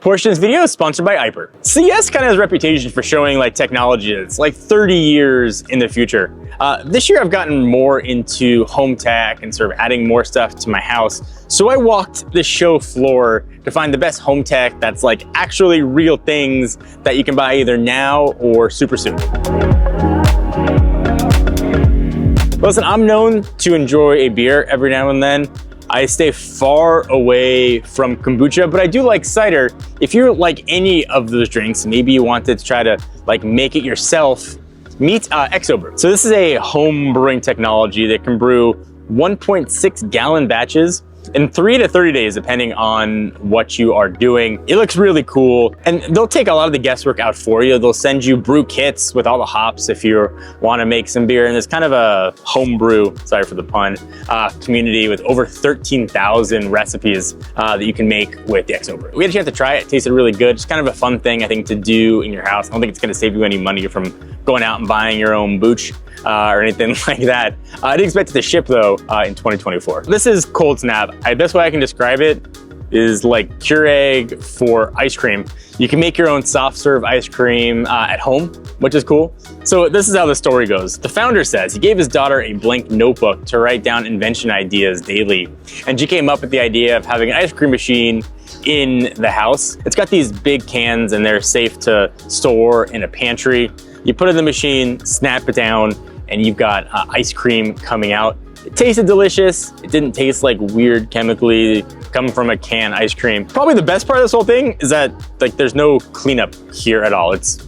Portion of this video is sponsored by Aiper. CES kind of has a reputation for showing like technology that's like 30 years in the future. This year I've gotten more into home tech and sort of adding more stuff to my house. So I walked the show floor to find the best home tech that's like actually real things that you can buy either now or super soon. Listen, I'm known to enjoy a beer every now and then. I stay far away from kombucha, but I do like cider. If you're like any of those drinks, maybe you wanted to try to like make it yourself, meet Exobrew. So this is a home brewing technology that can brew 1.6 gallon batches in 3 to 30 days, depending on what you are doing. It looks really cool, and they'll take a lot of the guesswork out for you. They'll send you brew kits with all the hops if you want to make some beer, and there's kind of a homebrew, sorry for the pun, community with over 13,000 recipes that you can make with the Exobrew. We had a chance to try it. It tasted really good. It's kind of a fun thing, I think, to do in your house. I don't think it's going to save you any money from going out and buying your own booch or anything like that. I didn't expect it to ship though in 2024. This is Cold Snap. The best way I can describe it is like Keurig for ice cream. You can make your own soft serve ice cream at home, which is cool. So this is how the story goes. The founder says he gave his daughter a blank notebook to write down invention ideas daily. And she came up with the idea of having an ice cream machine in the house. It's got these big cans and they're safe to store in a pantry. You put it in the machine, snap it down, and you've got ice cream coming out. It tasted delicious. It didn't taste like weird chemically coming from a can ice cream. Probably the best part of this whole thing is that like there's no cleanup here at all. It's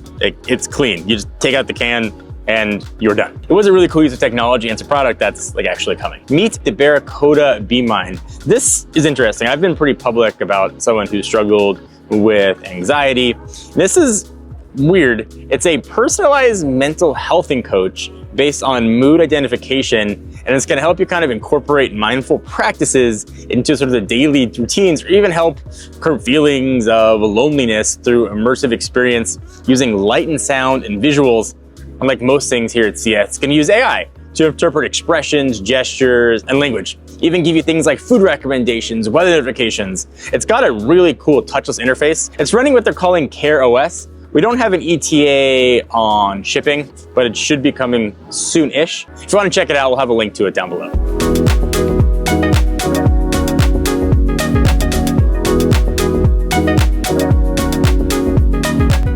clean. You just take out the can and you're done. It was a really cool use of technology, and it's a product that's like actually coming. Meet the Barracuda B-Mind. This is interesting. I've been pretty public about someone who struggled with anxiety. This is weird. It's a personalized mental health coach based on mood identification, and it's going to help you kind of incorporate mindful practices into sort of the daily routines, or even help curb feelings of loneliness through immersive experience using light and sound and visuals. Unlike most things here at CES, it's going to use AI to interpret expressions, gestures, and language. Even give you things like food recommendations, weather notifications. It's got a really cool touchless interface. It's running what they're calling Care OS. We don't have an ETA on shipping, but it should be coming soon-ish. If you want to check it out, we'll have a link to it down below.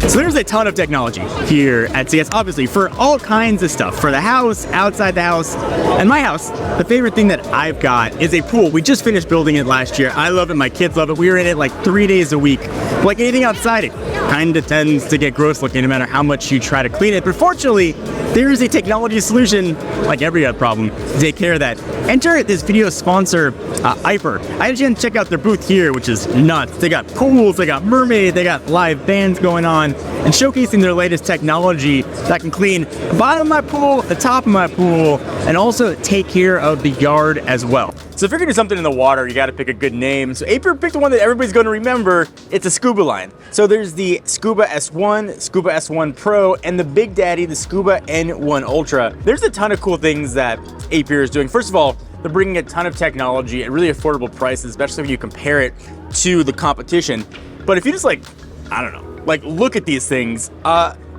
So there's a ton of technology here at CES, obviously, for all kinds of stuff, for the house, outside the house. And my house, the favorite thing that I've got is a pool. We just finished building it last year. I love it, my kids love it. We were in it like 3 days a week. Like anything outside, it kind of tends to get gross looking no matter how much you try to clean it. But fortunately, there is a technology solution, like every other problem, to take care of that. Enter this video's sponsor, Aiper. I had a chance to check out their booth here, which is nuts. They got pools, they got mermaids, they got live bands going on, and showcasing their latest technology that can clean the bottom of my pool, the top of my pool, and also take care of the yard as well. So if you're gonna do something in the water, you gotta pick a good name. So Aiper picked the one that everybody's gonna remember. It's a scuba line. So there's the Scuba S1, Scuba S1 Pro, and the Big Daddy, the Scuba N1 Ultra. There's a ton of cool things that Aiper is doing. First of all, they're bringing a ton of technology at really affordable prices, especially when you compare it to the competition. But if you just like, I don't know, like look at these things,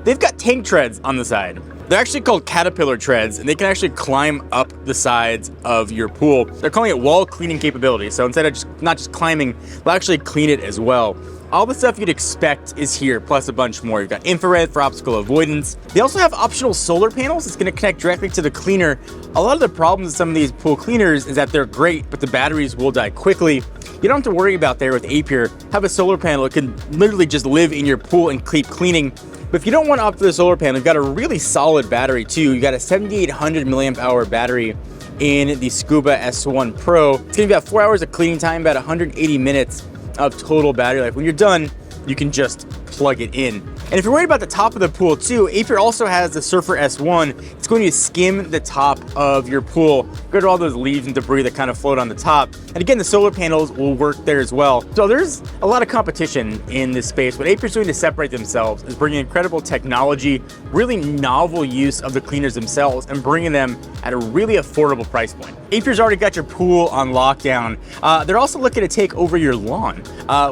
they've got tank treads on the side. They're actually called caterpillar treads, and they can actually climb up the sides of your pool. They're calling it wall cleaning capability. So instead of not just climbing, they'll actually clean it as well. All the stuff you'd expect is here, plus a bunch more. You've got infrared for obstacle avoidance. They also have optional solar panels. It's going to connect directly to the cleaner. A lot of the problems with some of these pool cleaners is that they're great, but the batteries will die quickly. You don't have to worry about there with Aiper. Have a solar panel. It can literally just live in your pool and keep cleaning. But if you don't want to opt for the solar panel, you've got a really solid battery too. You've got a 7,800 milliamp hour battery in the Scuba S1 Pro. It's going to be about 4 hours of cleaning time, about 180 minutes of total battery life. When you're done, you can just plug it in. And if you're worried about the top of the pool too, Aiper also has the Surfer S1. It's going to skim the top of your pool, get rid of all those leaves and debris that kind of float on the top. And again, the solar panels will work there as well. So there's a lot of competition in this space. What Aiper's doing to separate themselves is bringing incredible technology, really novel use of the cleaners themselves, and bringing them at a really affordable price point. Aiper's already got your pool on lockdown. They're also looking to take over your lawn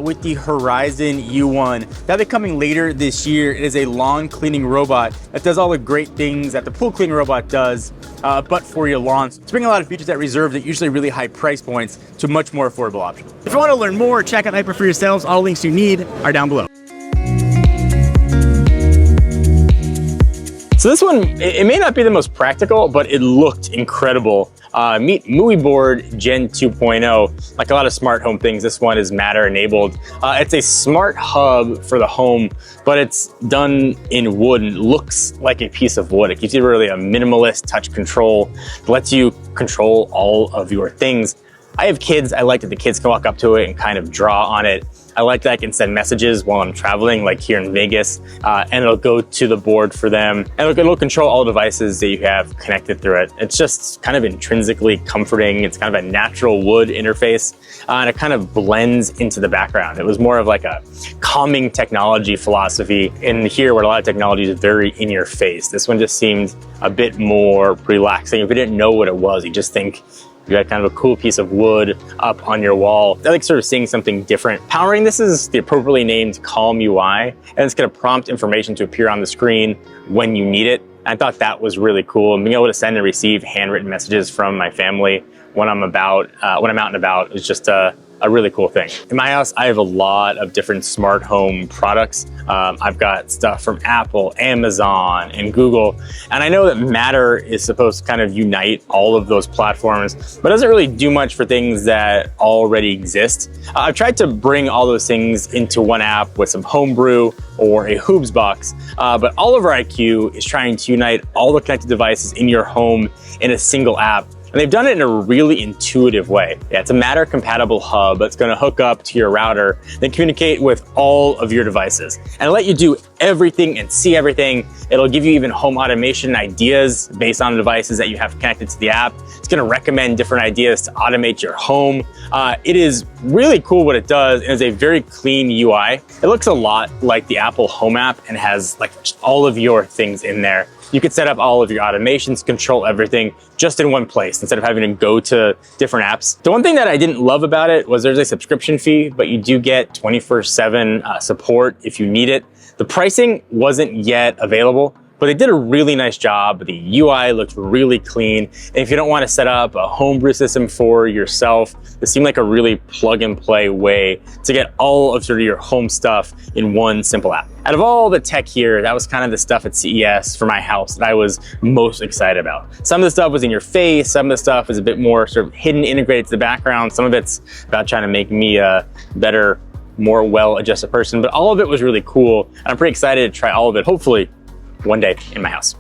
with the Horizon U1. That'll be coming later this year. It is a lawn cleaning robot that does all the great things that the pool cleaning robot does, but for your lawns. It's bringing a lot of features that reserve at usually really high price points to a much more affordable option. If you want to learn more, check out Aiper for yourselves. All links you need are down below. So this one, it may not be the most practical, but it looked incredible. Meet MUI Board Gen 2.0. Like a lot of smart home things, this one is Matter enabled. It's a smart hub for the home, but it's done in wood and looks like a piece of wood. It gives you really a minimalist touch control. It lets you control all of your things. I have kids. I like that the kids can walk up to it and kind of draw on it. I like that I can send messages while I'm traveling, like here in Vegas, and it'll go to the board for them. And it'll control all devices that you have connected through it. It's just kind of intrinsically comforting. It's kind of a natural wood interface, and it kind of blends into the background. It was more of like a calming technology philosophy in here where a lot of technology is very in your face. This one just seemed a bit more relaxing. If you didn't know what it was, you just think you got kind of a cool piece of wood up on your wall. I like sort of seeing something different. Powering this is the appropriately named Calm UI, and it's gonna prompt information to appear on the screen when you need it. I thought that was really cool. And being able to send and receive handwritten messages from my family when I'm out and about is just a really cool thing. In my house, I have a lot of different smart home products. I've got stuff from Apple, Amazon, and Google. And I know that Matter is supposed to kind of unite all of those platforms, but doesn't really do much for things that already exist. I've tried to bring all those things into one app with some homebrew or a Hoobs box, but Oliver IQ is trying to unite all the connected devices in your home in a single app. And they've done it in a really intuitive way. Yeah, it's a Matter compatible hub that's gonna hook up to your router, then communicate with all of your devices and let you do everything and see everything. It'll give you even home automation ideas based on the devices that you have connected to the app. It's gonna recommend different ideas to automate your home. It is really cool what it does, and it's a very clean UI. It looks a lot like the Apple Home app and has like all of your things in there. You could set up all of your automations, control everything just in one place instead of having to go to different apps. The one thing that I didn't love about it was there's a subscription fee, but you do get 24/7 support if you need it. The pricing wasn't yet available, but they did a really nice job. The UI looked really clean. And if you don't want to set up a homebrew system for yourself, this seemed like a really plug and play way to get all of sort of your home stuff in one simple app. Out of all the tech here, that was kind of the stuff at CES for my house that I was most excited about. Some of the stuff was in your face, some of the stuff was a bit more sort of hidden, integrated to the background. Some of it's about trying to make me a better, more well-adjusted person, but all of it was really cool. And I'm pretty excited to try all of it, hopefully one day in my house.